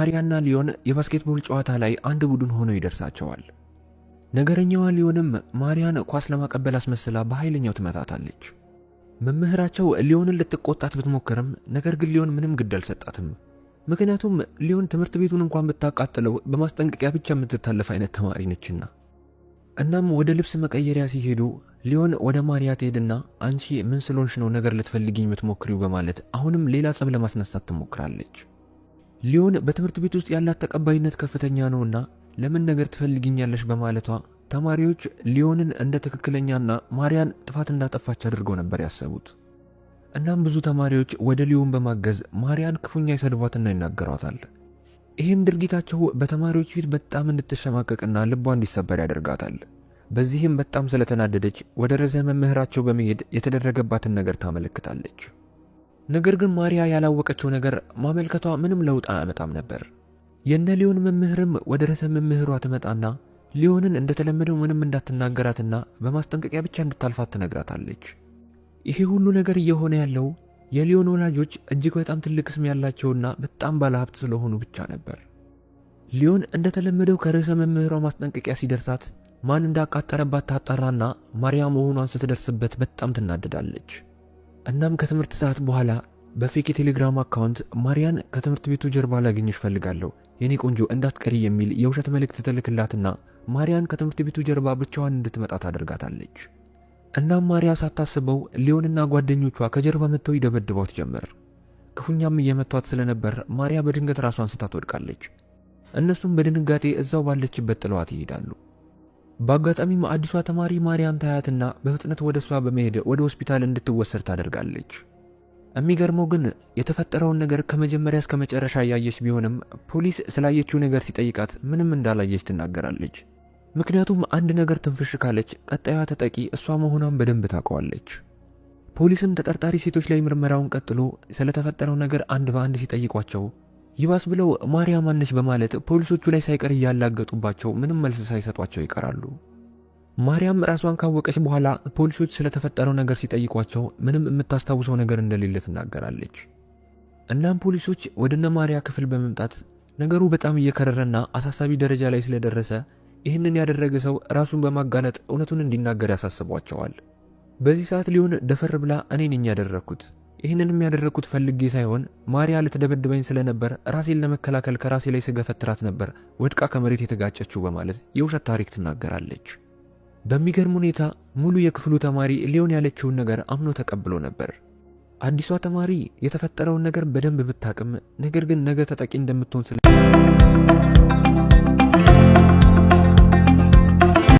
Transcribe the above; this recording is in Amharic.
ማሪያና ሊዮን የባስኬትቦል ጨዋታ ላይ አንድ ቡድን ሆነው ይደርሳቸዋል። ነገረኛዋ ሊዮንም ማሪያን ኳስ ለማቀበል አስመስላ በኃይለኛው ትመታታለች። መምህራቸው ሊዮንን ልትቆጣት ብትሞክርም ነገር ግን ሊዮን ምንም ግድ አልሰጣትም። ምክንያቱም ሊዮን ትምህርት ቤቱን እንኳን ብታቃጥለው በማስጠንቀቂያ ብቻ የምትታለፍ አይነት ተማሪ ነችና። እናም ወደ ልብስ መቀየሪያ ሲሄዱ ሊዮን ወደ ማሪያ ትሄድና አንቺ ምን ስለሆንሽ ነው ነገር ልትፈልጊኝ የምትሞክሪው በማለት አሁንም ሌላ ጸብ ለማስነሳት ትሞክራለች። ሊዮን በትምህርት ቤት ውስጥ ያላት ተቀባይነት ከፍተኛ ነውና ለምን ነገር ትፈልጊኛለሽ በማለቷ ተማሪዎች ሊዮንን እንደ ትክክለኛና ማሪያን ጥፋት እንዳጠፋች አድርገው ነበር ያሰቡት። እናም ብዙ ተማሪዎች ወደ ሊዮን በማገዝ ማሪያን ክፉኛ ይሰድቧትና ይናገሯታል። ይህም ድርጊታቸው በተማሪዎች ፊት በጣም እንድትሸማቀቅና ልቧ እንዲሰበር ያደርጋታል። በዚህም በጣም ስለተናደደች ወደ ርዕሰ መምህራቸው በመሄድ የተደረገባትን ነገር ታመለክታለች። ነገር ግን ማሪያ ያላወቀችው ነገር ማመልከቷ ምንም ለውጥ አያመጣም ነበር። የነ ሊዮን መምህርም ወደ ርዕሰ መምህሯ ትመጣና ሊዮንን እንደተለመደው ምንም እንዳትናገራትና በማስጠንቀቂያ ብቻ እንድታልፋት ትነግራታለች። ይሄ ሁሉ ነገር እየሆነ ያለው የሊዮን ወላጆች እጅግ በጣም ትልቅ ስም ያላቸውና በጣም ባለሀብት ስለሆኑ ብቻ ነበር። ሊዮን እንደተለመደው ከርዕሰ መምህሯ ማስጠንቀቂያ ሲደርሳት ማን እንዳቃጠረባት ታጣራና ማሪያ መሆኗን ስትደርስበት በጣም ትናደዳለች። እናም ከትምህርት ሰዓት በኋላ በፌክ የቴሌግራም አካውንት ማሪያን ከትምህርት ቤቱ ጀርባ ላገኝሽ ፈልጋለሁ የኔ ቆንጆ እንዳትቀሪ የሚል የውሸት መልእክት ትልክላትና ማሪያን ከትምህርት ቤቱ ጀርባ ብቻዋን እንድትመጣ ታደርጋታለች። እናም ማሪያ ሳታስበው ሊዮንና ጓደኞቿ ከጀርባ መጥተው ይደበድቧት ጀመር። ክፉኛም እየመቷት ስለነበር ማሪያ በድንገት ራሷን ስታ ትወድቃለች። እነሱም በድንጋጤ እዛው ባለችበት ጥለዋት ይሄዳሉ። በአጋጣሚም አዲሷ ተማሪ ማሪያን ታያትና በፍጥነት ወደ እሷ በመሄድ ወደ ሆስፒታል እንድትወሰድ ታደርጋለች። የሚገርመው ግን የተፈጠረውን ነገር ከመጀመሪያ እስከ መጨረሻ ያየች ቢሆንም ፖሊስ ስላየችው ነገር ሲጠይቃት ምንም እንዳላየች ትናገራለች። ምክንያቱም አንድ ነገር ትንፍሽ ካለች ቀጣዩዋ ተጠቂ እሷ መሆኗን በደንብ ታውቀዋለች። ፖሊስም ተጠርጣሪ ሴቶች ላይ ምርመራውን ቀጥሎ ስለተፈጠረው ነገር አንድ በአንድ ሲጠይቋቸው ይባስ ብለው ማሪያ ማነች በማለት ፖሊሶቹ ላይ ሳይቀር እያላገጡባቸው ምንም መልስ ሳይሰጧቸው ይቀራሉ። ማሪያም ራሷን ካወቀች በኋላ ፖሊሶች ስለተፈጠረው ነገር ሲጠይቋቸው ምንም የምታስታውሰው ነገር እንደሌለ ትናገራለች። እናም ፖሊሶች ወደነ ማሪያ ክፍል በመምጣት ነገሩ በጣም እየከረረና አሳሳቢ ደረጃ ላይ ስለደረሰ ይህንን ያደረገ ሰው ራሱን በማጋለጥ እውነቱን እንዲናገር ያሳስቧቸዋል። በዚህ ሰዓት ሊዮን ደፈር ብላ እኔ ነኝ ያደረኩት፣ ይህንንም ያደረኩት ፈልጌ ሳይሆን ማሪያ ልትደበድበኝ ስለነበር ራሴን ለመከላከል ከራሴ ላይ ስገፈትራት ነበር ወድቃ ከመሬት የተጋጨችው በማለት የውሸት ታሪክ ትናገራለች። በሚገርም ሁኔታ ሙሉ የክፍሉ ተማሪ ሊዮን ያለችውን ነገር አምኖ ተቀብሎ ነበር። አዲሷ ተማሪ የተፈጠረውን ነገር በደንብ ብታቅም ነገር ግን ነገ ተጠቂ እንደምትሆን